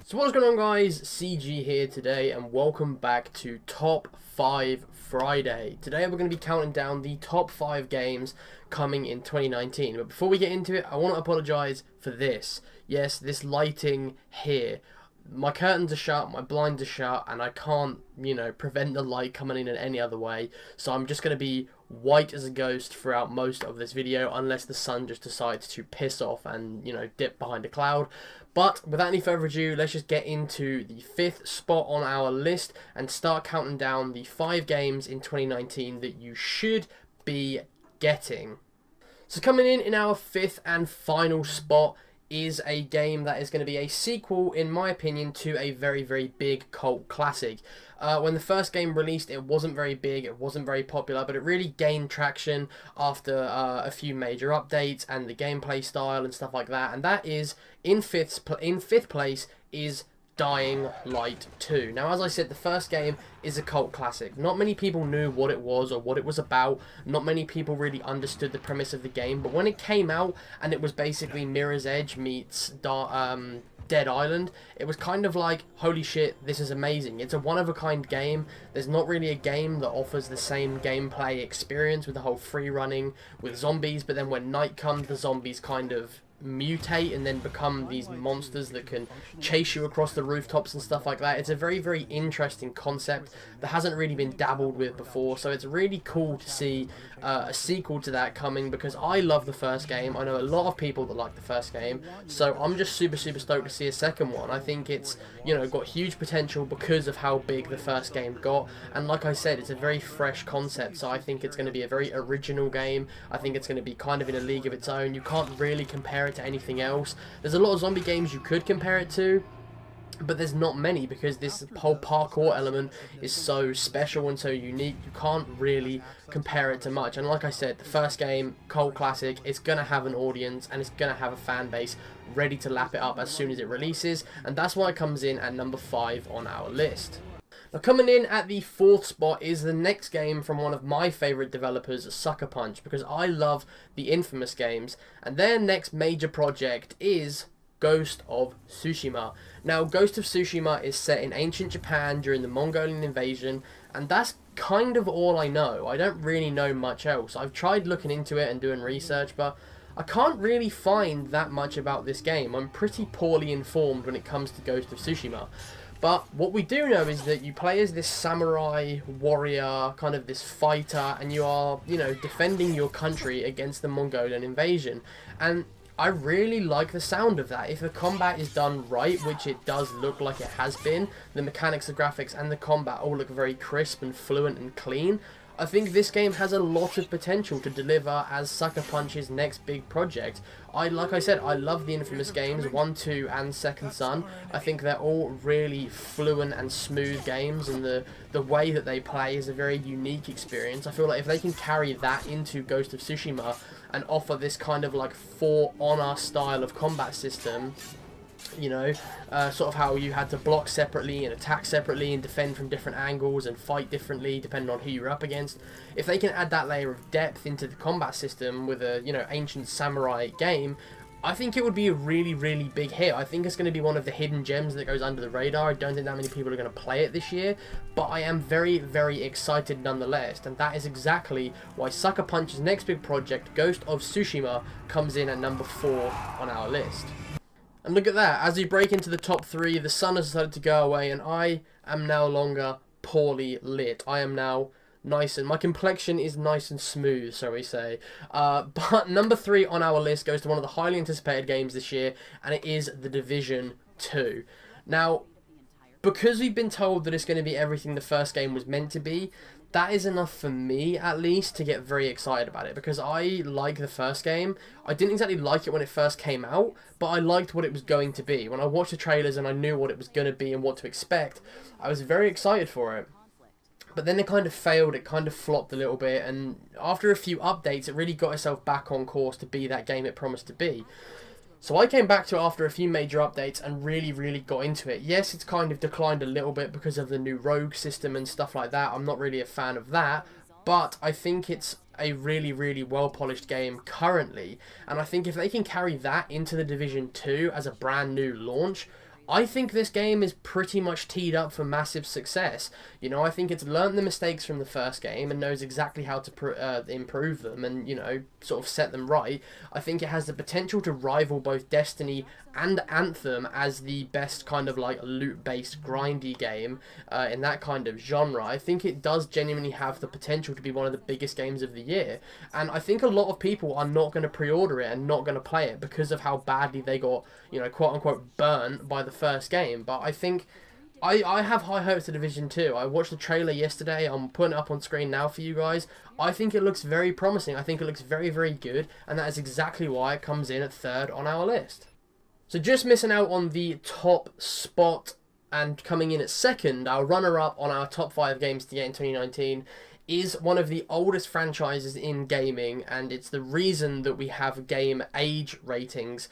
So what's going on, guys? CG here today and welcome back to Top 5 Friday. Today we're going to be counting down the top 5 games coming in 2019. But before we get into it, I want to apologise for this. Yes, this lighting here. My curtains are shut, my blinds are shut, and I can't, prevent the light coming in any other way. So I'm just going to be white as a ghost throughout most of this video, unless the sun just decides to piss off and, dip behind a cloud. But without any further ado, let's just get into the 5th spot on our list and start counting down the 5 games in 2019 that you should be getting. So coming in our 5th and final spot is a game that is going to be a sequel, in my opinion, to a very, very big cult classic. When the first game released, it wasn't very big, it wasn't very popular, but it really gained traction after a few major updates and the gameplay style and stuff like that. And that is, in fifth place, is Dying Light 2. Now, as I said, the first game is a cult classic. Not many people knew what it was or what it was about. Not many people really understood the premise of the game. But when it came out and it was basically Mirror's Edge meets Dead Island, it was kind of like, holy shit, this is amazing. It's a one-of-a-kind game. There's not really a game that offers the same gameplay experience with the whole free running with zombies, but then when night comes, the zombies kind of mutate and then become these monsters that can chase you across the rooftops and stuff like that. It's a very, very interesting concept that hasn't really been dabbled with before, so it's really cool to see a sequel to that coming, because I love the first game. I know a lot of people that like the first game, so I'm just super stoked to see a second one. I think it's, got huge potential because of how big the first game got, and like I said, it's a very fresh concept, so I think it's going to be a very original game. I think it's going to be kind of in a league of its own. You can't really compare it to anything else. There's a lot of zombie games you could compare it to, but there's not many, because this whole parkour element is so special and so unique. You can't really compare it to much. And like I said, the first game, cult classic, it's going to have an audience and it's going to have a fan base ready to lap it up as soon as it releases, and that's why it comes in at number 5 on our list. Now, coming in at the 4th spot is the next game from one of my favourite developers, Sucker Punch, because I love the Infamous games, and their next major project is Ghost of Tsushima. Now, Ghost of Tsushima is set in ancient Japan during the Mongolian invasion, and that's kind of all I know. I don't really know much else. I've tried looking into it and doing research, but I can't really find that much about this game. I'm pretty poorly informed when it comes to Ghost of Tsushima. But what we do know is that you play as this samurai warrior, kind of this fighter, and you are, defending your country against the Mongolian invasion. And I really like the sound of that. If the combat is done right, which it does look like it has been, the mechanics, the graphics, and the combat all look very crisp and fluent and clean. I think this game has a lot of potential to deliver as Sucker Punch's next big project. Like I said, I love the Infamous games, 1, 2, and Second Son. I think they're all really fluent and smooth games, and the way that they play is a very unique experience. I feel like if they can carry that into Ghost of Tsushima and offer this kind of like For Honor style of combat system, sort of how you had to block separately and attack separately and defend from different angles and fight differently depending on who you're up against. If they can add that layer of depth into the combat system with a, ancient samurai game, I think it would be a really, really big hit. I think it's going to be one of the hidden gems that goes under the radar. I don't think that many people are going to play it this year, but I am very, very excited nonetheless, and that is exactly why Sucker Punch's next big project, Ghost of Tsushima, comes in at number 4 on our list. And look at that, as we break into the top 3, the sun has decided to go away, and I am no longer poorly lit. I am now nice, and my complexion is nice and smooth, so we say. But number 3 on our list goes to one of the highly anticipated games this year, and it is The Division 2. Now, because we've been told that it's going to be everything the first game was meant to be, that is enough for me, at least, to get very excited about it, because I like the first game. I didn't exactly like it when it first came out, but I liked what it was going to be. When I watched the trailers and I knew what it was going to be and what to expect, I was very excited for it. But then it kind of failed, it kind of flopped a little bit, and after a few updates, it really got itself back on course to be that game it promised to be. So I came back to it after a few major updates and really got into it. Yes, it's kind of declined a little bit because of the new rogue system and stuff like that. I'm not really a fan of that, but I think it's a really well polished game currently, and I think if they can carry that into The Division 2 as a brand new launch, I think this game is pretty much teed up for massive success. You know, I think it's learned the mistakes from the first game and knows exactly how to improve them and, you know, sort of set them right. I think it has the potential to rival both Destiny and Anthem as the best kind of like loot-based grindy game in that kind of genre. I think it does genuinely have the potential to be one of the biggest games of the year. And I think a lot of people are not going to pre-order it and not going to play it because of how badly they got, you know, quote-unquote burnt by the first game. But I think I have high hopes for Division 2. I watched the trailer yesterday. I'm putting it up on screen now for you guys. I think it looks very promising. I think it looks very, very good. And that is exactly why it comes in at 3rd on our list. So just missing out on the top spot and coming in at 2nd, our runner-up on our top 5 games to get in 2019 is one of the oldest franchises in gaming, and it's the reason that we have game age ratings.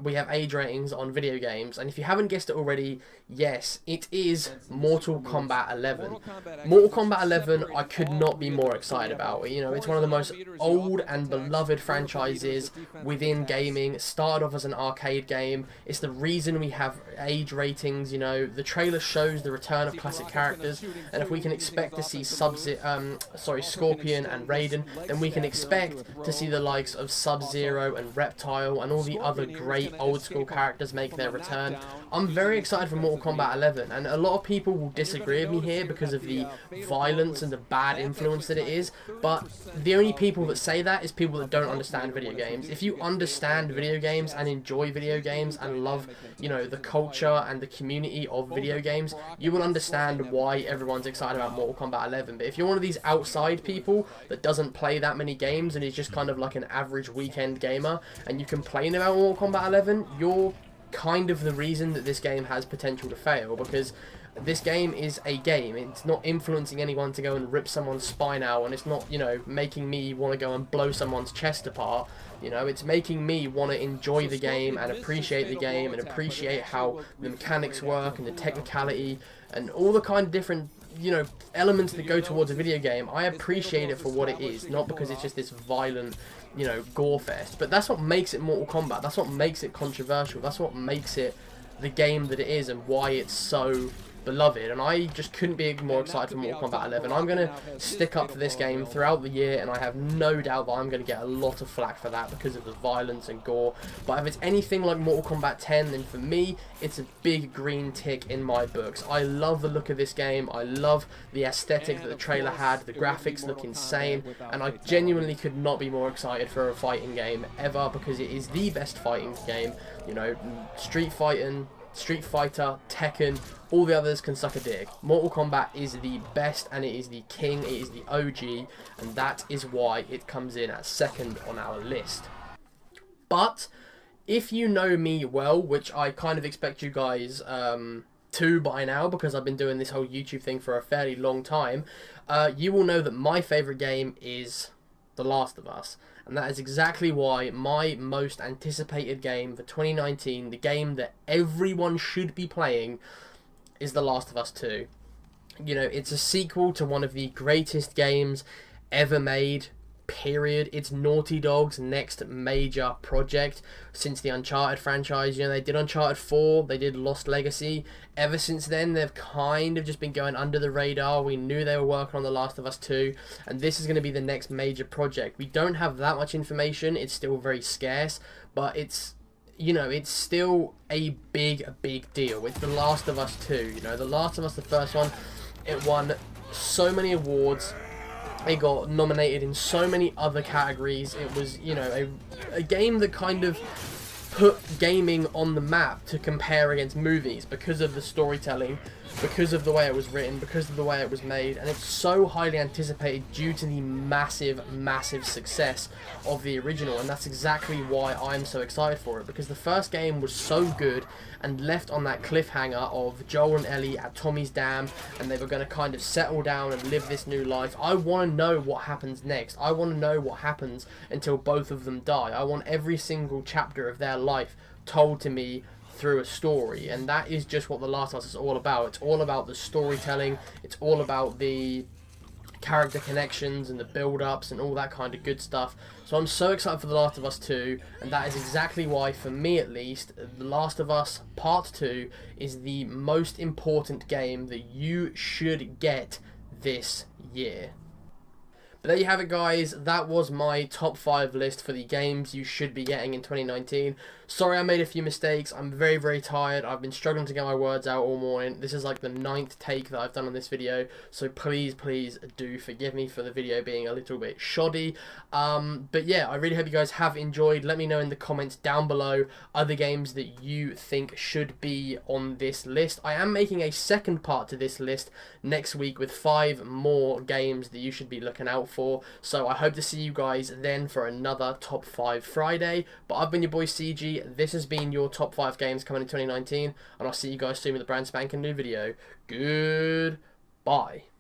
We have age ratings on video games, and if you haven't guessed it already, yes, it is Mortal Kombat 11. Mortal Kombat 11, I could not be more excited about. You know, it's one of the most old and beloved franchises within gaming. It started off as an arcade game. It's the reason we have age ratings. You know, the trailer shows the return of classic characters, and if we can expect to see Scorpion and Raiden, then we can expect to see the likes of Sub-Zero and Reptile and all the other great old school characters make their return. I'm very excited for Mortal Kombat 11, and a lot of people will disagree with me here because of the violence and the bad influence that it is, but the only people that say that is people that don't understand video games. If you understand video games and enjoy video games and love, you know, the culture and the community of video games, you will understand why everyone's excited about Mortal Kombat 11. But if you're one of these outside people that doesn't play that many games and is just kind of like an average weekend gamer, and you complain about Mortal Kombat 11, you're kind of the reason that this game has potential to fail, because this game is a game. It's not influencing anyone to go and rip someone's spine out, and it's not, you know, making me want to go and blow someone's chest apart. You know, it's making me want to enjoy the game and appreciate the game and appreciate how the mechanics work and the technicality and all the kind of different, you know, elements that go towards a video game. I appreciate it for what it is, not because it's just this violent, you know, gore fest. But that's what makes it Mortal Kombat. That's what makes it controversial. That's what makes it the game that it is and why it's so beloved. And I just couldn't be more excited for Mortal Kombat 11. I'm going to stick up for this game throughout the year, and I have no doubt that I'm going to get a lot of flack for that because of the violence and gore. But if it's anything like Mortal Kombat 10, then for me, it's a big green tick in my books. I love the look of this game. I love the aesthetic that the trailer had. The graphics look insane, and I genuinely could not be more excited for a fighting game ever, because it is the best fighting game. You know, Street Fighter, Tekken, all the others can suck a dick. Mortal Kombat is the best, and it is the king, it is the OG, and that is why it comes in at 2nd on our list. But if you know me well, which I kind of expect you guys to by now, because I've been doing this whole YouTube thing for a fairly long time, you will know that my favourite game is The Last of Us. And that is exactly why my most anticipated game for 2019, the game that everyone should be playing, is The Last of Us 2. You know, it's a sequel to one of the greatest games ever made, period. It's Naughty Dog's next major project since the Uncharted franchise. You know, they did Uncharted 4, they did Lost Legacy. Ever since then, they've kind of just been going under the radar. We knew they were working on The Last of Us 2, and this is going to be the next major project. We don't have that much information. It's still very scarce, but it's, you know, it's still a big deal. It's The Last of Us 2. You know, The Last of Us, the first one, it won so many awards. It got nominated in so many other categories. It was, you know, a game that kind of put gaming on the map to compare against movies because of the storytelling, because of the way it was written, because of the way it was made, and it's so highly anticipated due to the massive success of the original. And that's exactly why I'm so excited for it, because the first game was so good and left on that cliffhanger of Joel and Ellie at Tommy's Dam, and they were going to kind of settle down and live this new life. I want to know what happens next. I want to know what happens until both of them die. I want every single chapter of their life told to me through a story, and that is just what The Last of Us is all about. It's all about the storytelling. It's all about the, character connections and the build-ups and all that kind of good stuff. So I'm so excited for The Last of Us 2, and that is exactly why, for me at least, The Last of Us Part 2 is the most important game that you should get this year. But there you have it, guys. That was my top 5 list for the games you should be getting in 2019. Sorry I made a few mistakes. I'm very, very tired. I've been struggling to get my words out all morning. This is like the 9th take that I've done on this video. So please, please do forgive me for the video being a little bit shoddy. But yeah, I really hope you guys have enjoyed. Let me know in the comments down below other games that you think should be on this list. I am making a second part to this list next week with 5 more games that you should be looking out for. So I hope to see you guys then for another Top 5 Friday. But I've been your boy CG. This has been your top 5 games coming in 2019, and I'll see you guys soon with a brand spanking new video. Goodbye.